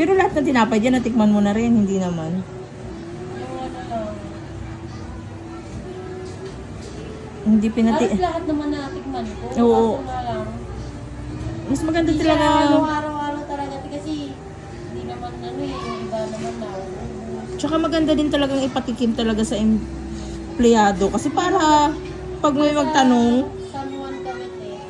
Pero lahat na tinapay dyan, natikman mo na rin, hindi naman. Yung ano lang. Hindi pinati... Halos lahat naman natikman ko. Oo. Kaso nga lang. Mas maganda Hindi talaga... siya ano, araw-araw talaga. Kasi hindi naman ano eh. Yung iba naman nauubos. Tsaka maganda din talagang ipatikim talaga sa empleyado. Kasi para pag may magtanong, San Juan Cavite.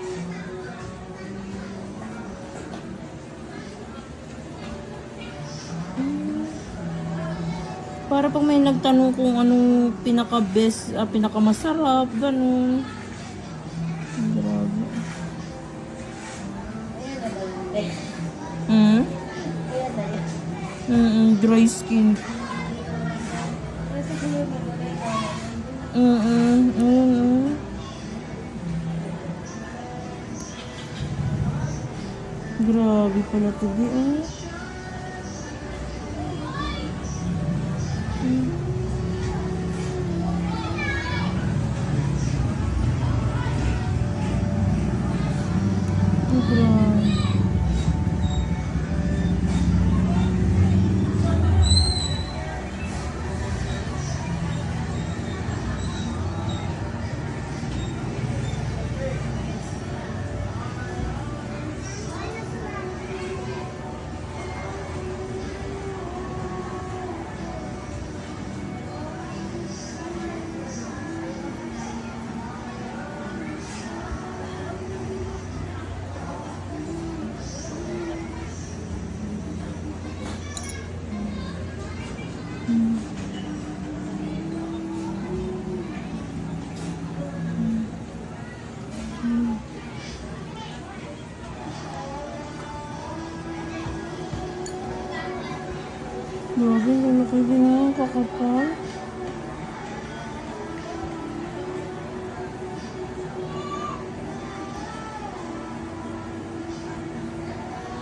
para pag may nagtanong kung anong pinaka-best, pinaka-masarap, ganun. Grabe. Ayan na ba yun? Hmm? Ayan na yun. Dry skin. Kasi siguro magulay ka na. Grabe pala to, di oh. Grabe. Grabe, lalaki din yung kakapal.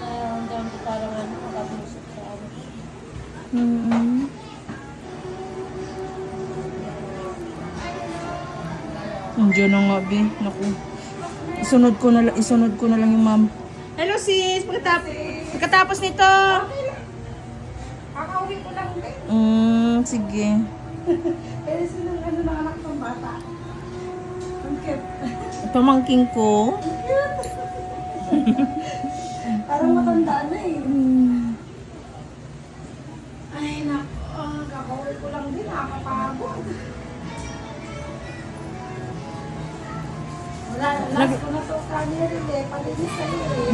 Ang dami parang ano, makapusok sa ano. Andiyan na nga, be. Naku. Isunod ko na lang yung ma'am. Hello, sis. Pagkatapos nito. Kakauwi ko lang din. Sige. Kaya sila ano ng anak ng bata. Ang cute. Pamangking ko. Parang matanda na eh. Ay, naku. Kakauwi ko lang din. Nakakapagod. Last ko na to kanya rin eh. Palinis sa'yo eh.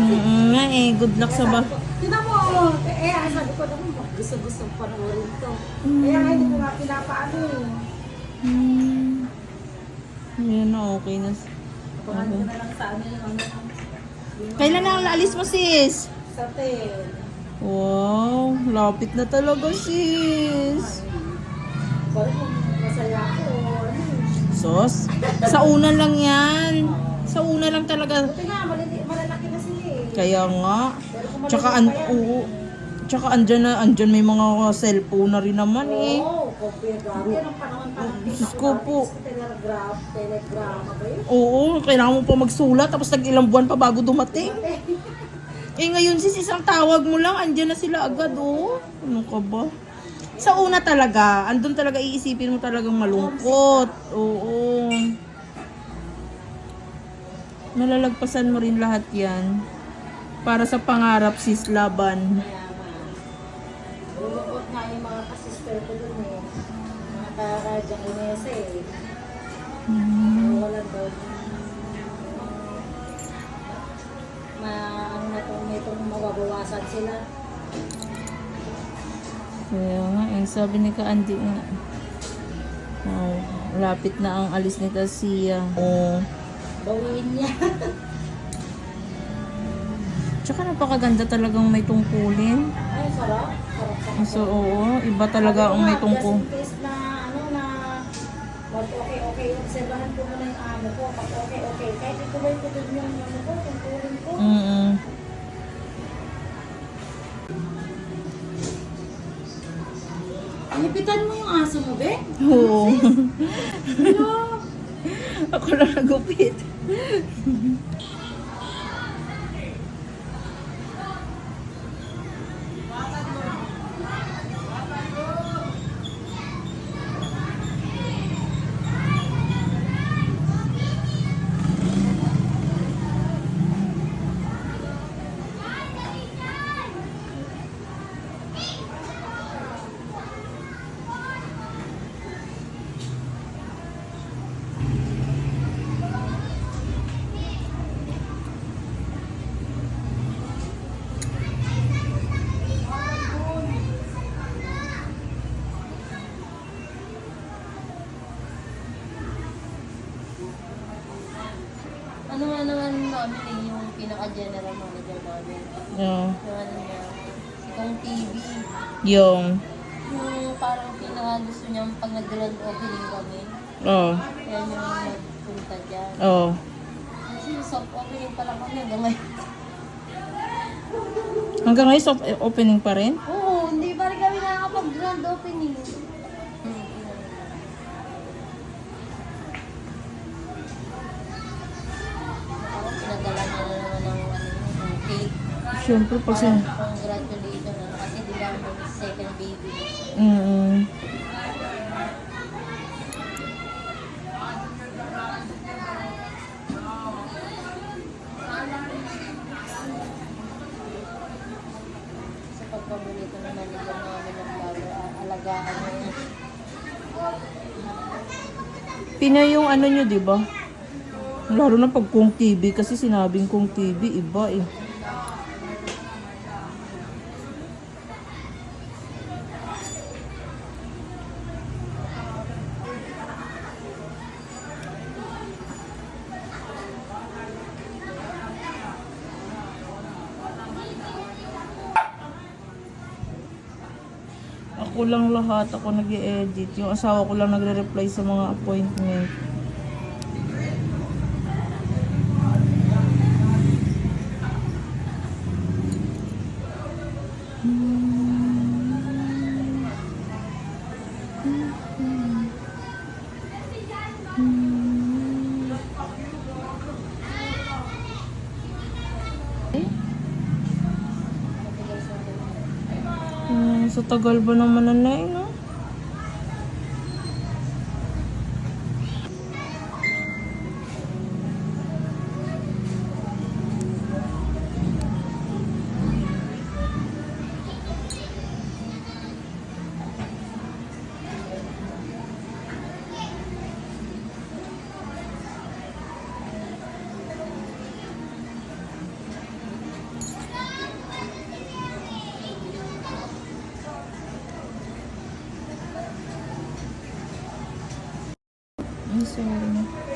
Nga eh. Good luck sa ba. Tinan mo. Sabi ko naman, gusto-gusto panoorin to. Kaya nga hindi ko nga pinapaano eh. Yan na, okay na. Pangalan ko na lang sa ano yung ano. Kailan na ang alis mo, sis? Sa 10. Wow, lapit na talaga, sis. Parang masaya ako. Ano eh. Sos? Sa una lang yan. Sa una lang talaga. Buti nga, malalaki na sila eh. Kaya nga. Pero kung Tsaka, malaki pa yan, oo. Tsaka andyan may mga cellphone na rin naman eh. Oo, compare grabe. Yan ang panahon pa ng Diyos ko po. Telegrama ba yun? Oo, kailangan mo pa magsulat tapos nag-ilang buwan pa bago dumating. Eh ngayon sis, isang tawag mo lang, andyan na sila agad oh. Ano ka ba? Sa una talaga, andun talaga iisipin mo talagang malungkot. Oo. Nalalagpasan mo rin lahat yan. Para sa pangarap sis, laban. Lulungkot nga yung mga kasister ko dun eh. Mga karadyang inesa eh. Wala daw. Ano na to, may itong mababawasan sila. Kaya nga, sabi ni Ka-Andi nga. Oh, lapit na ang alis ni Tasia. Oh. Bawiin niya. Tsaka napakaganda talagang may tungkulin. Ay, sarap. Sarap. So, oo, iba talaga ang may tungkol. Just in case na, ano na, okay, observahan ko muna yung amo ko. Pag okay. Kahit ito ba yung tudod yung ano ko, tungkulin ko. Inipitan mo yung aso mo, be? Oo. Hello? Ako lang nagupit. ano nga naman namin eh, yung pinaka-general manager namin. Yeah. Yung ano niya, si Kong TV. Yung, Yung parang pinaka-gusto niya pag nag-grand opening kami. oh, Yan yung nagpunta dyan. oh. Kasi soft opening pa lang kami hanggang ngayon. Hanggang ngayon, soft opening pa rin? Oo, hindi pa rin kami nakakapag-grand opening. Ako, pinadala niya na naman ng, ng cake. Siyempre, pag Para sin... congratulation na kasi di ba may second baby. Mm. Sa pagpabulito naman nila namin ng flower, alagaan niya. Pinoy yung ano nyo, di ba? Lalo na pag Kung TV, kasi sinabing Kung TV, iba eh. Ako lang lahat, ako nag-i-edit. Yung asawa ko lang nagre-reply sa mga appointment. Sa tagal ba naman nanay, no? Ay, sorry.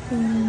Hmm.